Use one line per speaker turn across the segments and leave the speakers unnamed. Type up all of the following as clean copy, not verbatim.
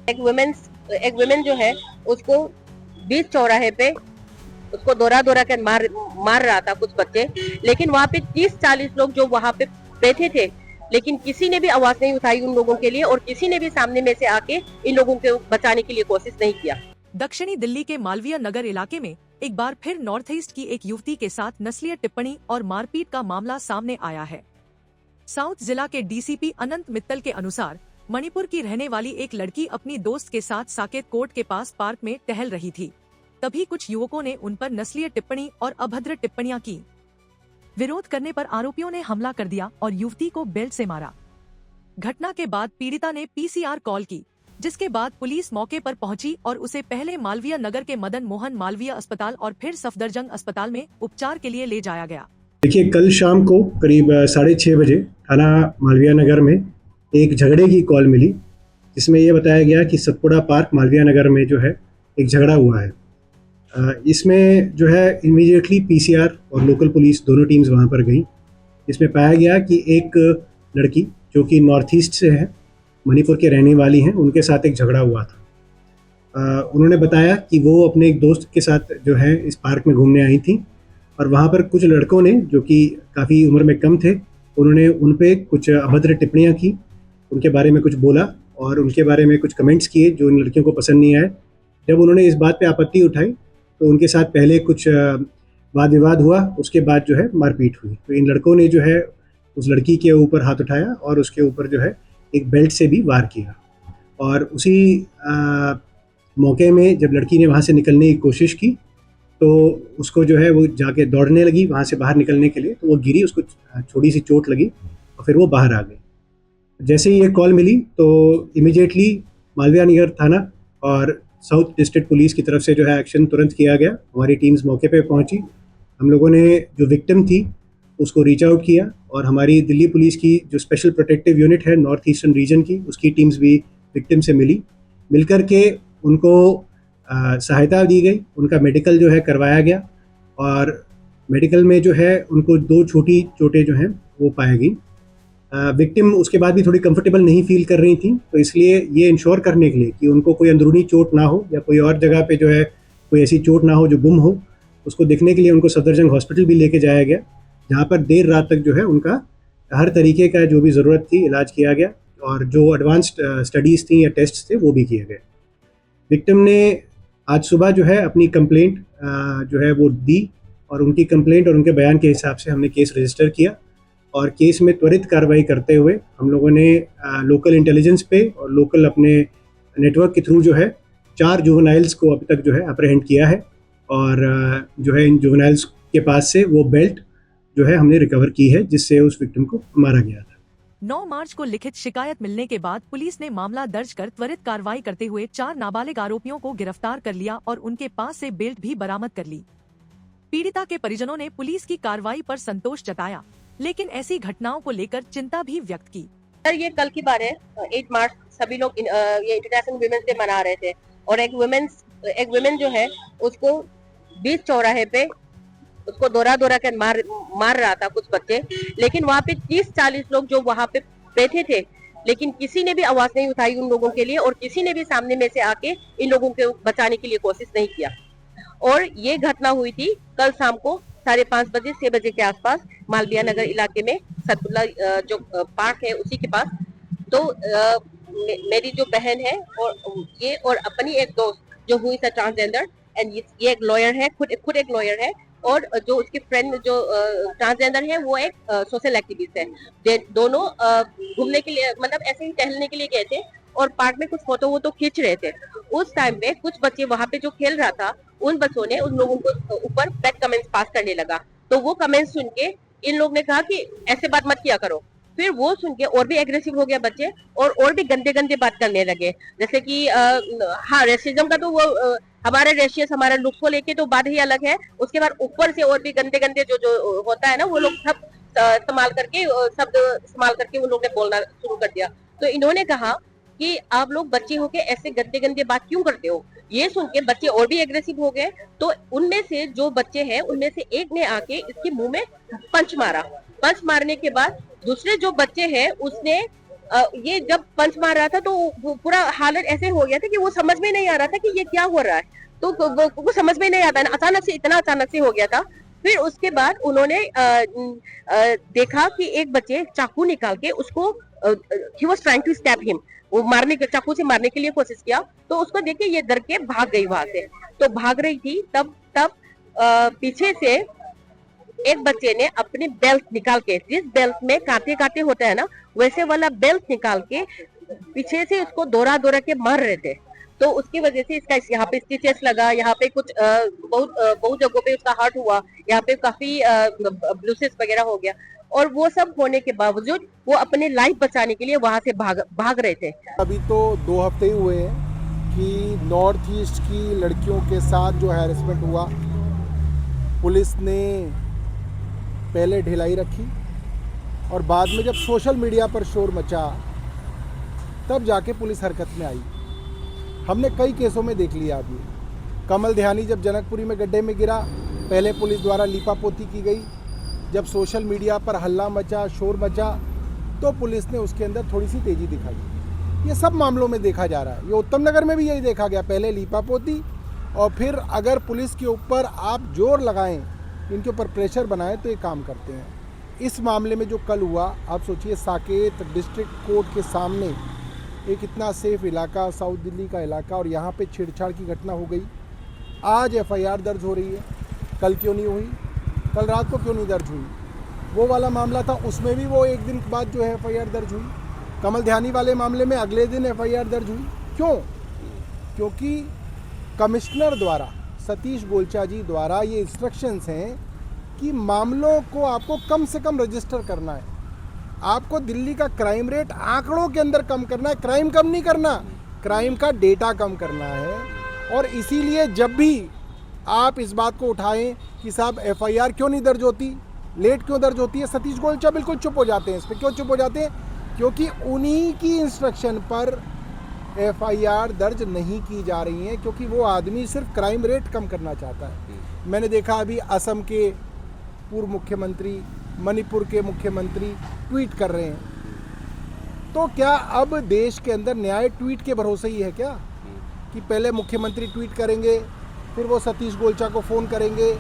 एक वुमेन जो है उसको बीच चौराहे पे उसको दौरा दौरा कर मार रहा था कुछ बच्चे, लेकिन वहाँ पे 30-40 लोग जो वहाँ पे बैठे थे, लेकिन किसी ने भी आवाज नहीं उठाई उन लोगों के लिए और किसी ने भी सामने में से आके इन लोगों को बचाने के लिए कोशिश नहीं किया।
दक्षिणी दिल्ली के मालवीय नगर इलाके में एक बार फिर नॉर्थ ईस्ट की एक युवती के साथ नस्लीय टिप्पणी और मारपीट का मामला सामने आया है। साउथ जिला के डीसीपी अनंत मित्तल के अनुसार मणिपुर की रहने वाली एक लड़की अपनी दोस्त के साथ साकेत कोर्ट के पास पार्क में टहल रही थी। तभी कुछ युवकों ने उन पर नस्लीय टिप्पणी और अभद्र टिप्पणियां की। विरोध करने पर आरोपियों ने हमला कर दिया और युवती को बेल्ट से मारा। घटना के बाद पीड़िता ने पीसीआर कॉल की, जिसके बाद पुलिस मौके पर पहुंची और उसे पहले मालवीय नगर के मदन मोहन मालवीय अस्पताल और फिर सफदरजंग अस्पताल में उपचार के लिए ले जाया गया।
देखिए, कल शाम को करीब 6:30 बजे थाना मालवीय नगर में एक झगड़े की कॉल मिली, जिसमें यह बताया गया कि सतपुड़ा पार्क मालवीय नगर में जो है एक झगड़ा हुआ है। इसमें जो है इमीडिएटली पीसीआर और लोकल पुलिस दोनों टीम्स वहां पर गई। इसमें पाया गया कि एक लड़की जो कि नॉर्थ ईस्ट से है, मणिपुर के रहने वाली हैं, उनके साथ एक झगड़ा हुआ था। उन्होंने बताया कि वो अपने एक दोस्त के साथ जो है इस पार्क में घूमने आई थी और वहाँ पर कुछ लड़कों ने, जो कि काफ़ी उम्र में कम थे, उन्होंने उन पे कुछ अभद्र टिप्पणियाँ की, उनके बारे में कुछ बोला और उनके बारे में कुछ कमेंट्स किए जो इन लड़कियों को पसंद नहीं आए। जब उन्होंने इस बात पे आपत्ति उठाई तो उनके साथ पहले कुछ वाद विवाद हुआ, उसके बाद जो है मारपीट हुई। तो इन लड़कों ने जो है उस लड़की के ऊपर हाथ उठाया और उसके ऊपर जो है एक बेल्ट से भी वार किया। और उसी मौके में जब लड़की ने वहाँ से निकलने की कोशिश की तो उसको जो है वो जाके दौड़ने लगी वहाँ से बाहर निकलने के लिए, तो वो गिरी, उसको छोटी सी चोट लगी और फिर वो बाहर आ गई। जैसे ही ये कॉल मिली तो इमीडिएटली मालवीय नगर थाना और साउथ डिस्ट्रिक्ट पुलिस की तरफ से जो है एक्शन तुरंत किया गया। हमारी टीम्स मौके पे पहुंची। हम लोगों ने जो विक्टिम थी उसको रीच आउट किया और हमारी दिल्ली पुलिस की जो स्पेशल प्रोटेक्टिव यूनिट है नॉर्थ ईस्टर्न रीजन की, उसकी टीम्स भी विक्टिम से मिलकर के उनको सहायता दी गई। उनका मेडिकल जो है करवाया गया और मेडिकल में जो है उनको 2 छोटी चोटें जो हैं वो पाई गई। विक्टिम उसके बाद भी थोड़ी कंफर्टेबल नहीं फील कर रही थी, तो इसलिए ये इंश्योर करने के लिए कि उनको कोई अंदरूनी चोट ना हो या कोई और जगह पे जो है कोई ऐसी चोट ना हो जो गुम हो, उसको देखने के लिए उनको सफदरजंग हॉस्पिटल भी लेके जाया गया, जहाँ पर देर रात तक जो है उनका हर तरीके का जो भी ज़रूरत थी इलाज किया गया और जो एडवांस्ड स्टडीज़ थी या टेस्ट थे वो भी किए गए। विक्टिम ने आज सुबह जो है अपनी कंप्लेंट जो है वो दी और उनकी कंप्लेंट और उनके बयान के हिसाब से हमने केस रजिस्टर किया और केस में त्वरित कार्रवाई करते हुए हम लोगों ने लोकल इंटेलिजेंस पे और लोकल अपने नेटवर्क के थ्रू जो है 4 जुवेनाइल्स को अभी तक जो है अप्रहेंड किया है और जो है इन जुवेनाइल्स के पास से वो बेल्ट जो है हमने रिकवर की है जिससे उस विक्टिम को मारा गया था।
9 मार्च को लिखित शिकायत मिलने के बाद पुलिस ने मामला दर्ज कर त्वरित कार्रवाई करते हुए 4 नाबालिग आरोपियों को गिरफ्तार कर लिया और उनके पास से बेल्ट भी बरामद कर ली। पीड़िता के परिजनों ने पुलिस की कार्रवाई पर संतोष जताया, लेकिन ऐसी घटनाओं को लेकर चिंता भी व्यक्त की।
सर, ये कल की बात है। 8 मार्च सभी लोग ये इंटरनेशनल वुमेन्स डे मना रहे थे और एक वुमेन जो है उसको बीच चौराहे पे उसको दौरा कर मार रहा था कुछ बच्चे, लेकिन वहाँ पे 30-40 लोग जो वहाँ पे बैठे थे, लेकिन किसी ने भी आवाज नहीं उठाई उन लोगों के लिए और किसी ने भी सामने में से आके इन लोगों को बचाने के लिए कोशिश नहीं किया। और ये घटना हुई थी कल शाम को 5:30 बजे 6 बजे के आसपास मालवीय नगर इलाके में सतपुड़ा जो पार्क है उसी के पास। तो मेरी जो बहन है और अपनी एक दोस्त जो हुई था ट्रांसजेंडर, एंड ये एक लॉयर है, खुद एक लॉयर है और जो उसकी फ्रेंड जो ट्रांसजेंडर है वो एक सोशल एक्टिविस्ट है। दोनों घूमने के लिए, मतलब ऐसे ही टहलने के लिए गए थे और पार्क में कुछ फोटो खींच रहे थे। उस टाइम पे कुछ बच्चे वहां पे जो खेल रहा था, उन बच्चों ने उन लोगों को ऊपर बैड कमेंट्स पास करने लगा। तो वो कमेंट्स सुन के इन लोग ने कहा कि ऐसे बात मत किया करो। फिर वो सुन के और भी एग्रेसिव हो गया बच्चे और भी गंदे बात करने लगे, जैसे कि हाँ, रेसिज्म का तो वो हमारे रेशियस हमारे लुक को लेके तो बात ही अलग है। उसके बाद ऊपर से और भी गंदे जो होता है ना, वो लोग सब शब्द इस्तेमाल करके वो लोग ने बोलना शुरू कर दिया। तो इन्होंने कहा कि आप लोग बच्चे होके ऐसे गंदे बात क्यों करते हो। ये सुन के बच्चे और भी एग्रेसिव हो गए। तो उनमें से जो बच्चे हैं उनमें से एक ने आके इसके मुंह में पंच मारा। पंच मारने के बाद दूसरे जो बच्चे हैं उसने ये जब पंच मार रहा था तो वो पूरा हालत ऐसे हो गया था कि वो समझ में नहीं आ रहा था कि ये क्या हो रहा है, तो वो समझ में नहीं आता, अचानक से, इतना अचानक से हो गया था। फिर उसके बाद उन्होंने देखा कि एक बच्चे चाकू निकाल के उसको, he was trying to stab him, वो मारने के, चाकू से मारने के लिए कोशिश किया, तो उसको देख के ये डर के भाग गई वहां से। तो भाग रही थी, तब तब पीछे से एक बच्चे ने अपनी बेल्ट निकाल के, जिस बेल्ट में कांटे कांटे होते हैं ना, वैसे वाला बेल्ट निकाल के पीछे से उसको दौड़ा दौड़ा के मार रहे थे। तो उसकी वजह से इसका यहाँ पे स्टिचेस लगा, यहाँ पे कुछ बहुत जगहों पे उसका हर्ट हुआ, यहाँ पे काफी ब्लूसेस वगैरह हो गया। और वो सब होने के बावजूद वो अपने लाइफ बचाने के लिए वहां से भाग रहे थे।
अभी तो 2 हफ्ते ही हुए हैं कि नॉर्थ ईस्ट की लड़कियों के साथ जो हैरेसमेंट हुआ, पुलिस ने पहले ढिलाई रखी और बाद में जब सोशल मीडिया पर शोर मचा तब जाके पुलिस हरकत में आई। हमने कई केसों में देख लिया अभी। कमल ध्यानी जब जनकपुरी में गड्ढे में गिरा, पहले पुलिस द्वारा लीपापोती की गई, जब सोशल मीडिया पर हल्ला मचा, शोर मचा, तो पुलिस ने उसके अंदर थोड़ी सी तेज़ी दिखाई। ये सब मामलों में देखा जा रहा है। ये उत्तम नगर में भी यही देखा गया, पहले लीपापोती और फिर अगर पुलिस के ऊपर आप जोर लगाएं, इनके ऊपर प्रेशर बनाएं तो ये काम करते हैं। इस मामले में जो कल हुआ, आप सोचिए साकेत डिस्ट्रिक्ट कोर्ट के सामने एक इतना सेफ इलाका, साउथ दिल्ली का इलाका, और यहाँ पे छेड़छाड़ की घटना हो गई। आज एफआईआर दर्ज हो रही है, कल क्यों नहीं हुई, कल रात को क्यों नहीं दर्ज हुई? वो वाला मामला था, उसमें भी वो एक दिन बाद जो है एफआईआर दर्ज हुई। कमल ध्यानी वाले मामले में अगले दिन एफआईआर दर्ज हुई। क्यों? क्योंकि कमिश्नर द्वारा, सतीश गोलचा जी द्वारा ये इंस्ट्रक्शंस हैं कि मामलों को आपको कम से कम रजिस्टर करना है, आपको दिल्ली का क्राइम रेट आंकड़ों के अंदर कम करना है, क्राइम कम नहीं करना, क्राइम का डेटा कम करना है। और इसीलिए जब भी आप इस बात को उठाएं कि साहब एफआईआर क्यों नहीं दर्ज होती, लेट क्यों दर्ज होती है, सतीश गोलचा बिल्कुल चुप हो जाते हैं इस पर। क्यों चुप हो जाते हैं? क्योंकि उन्हीं की इंस्ट्रक्शन पर एफआईआर दर्ज नहीं की जा रही है, क्योंकि वो आदमी सिर्फ क्राइम रेट कम करना चाहता है। मैंने देखा अभी असम के पूर्व मुख्यमंत्री, मणिपुर के मुख्यमंत्री ट्वीट कर रहे हैं। तो क्या अब देश के अंदर न्याय ट्वीट के भरोसे ही है क्या? कि पहले मुख्यमंत्री ट्वीट करेंगे, फिर वो सतीश गोलचा को फ़ोन करेंगे,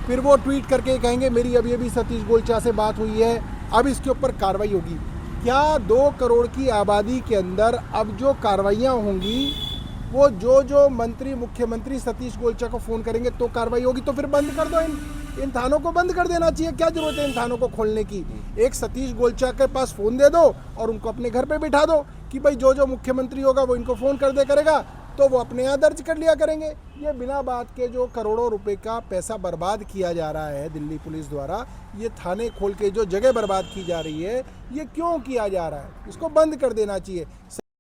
फिर वो ट्वीट करके कहेंगे मेरी अभी अभी सतीश गोलचा से बात हुई है, अब इसके ऊपर कार्रवाई होगी। क्या 2 करोड़ की आबादी के अंदर अब जो कार्रवाइयाँ होंगी, वो जो मंत्री मुख्यमंत्री सतीश गोलचा को फ़ोन करेंगे तो कार्रवाई होगी? तो फिर बंद कर दो, इन थानों को बंद कर देना चाहिए। क्या जरूरत है इन थानों को खोलने की? एक सतीश गोलचा के पास फ़ोन दे दो और उनको अपने घर पे बिठा दो कि भाई जो मुख्यमंत्री होगा वो इनको फ़ोन कर दे करेगा, तो वो अपने यहाँ दर्ज कर लिया करेंगे। ये बिना बात के जो करोड़ों रुपए का पैसा बर्बाद किया जा रहा है दिल्ली पुलिस द्वारा, ये थाने खोल के जो जगह बर्बाद की जा रही है, ये क्यों किया जा रहा है? इसको बंद कर देना चाहिए।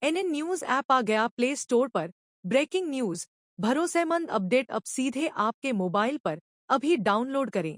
NN न्यूज ऐप आ गया प्ले स्टोर पर। ब्रेकिंग न्यूज, भरोसेमंद अपडेट अब सीधे आपके मोबाइल पर। अभी डाउनलोड करें।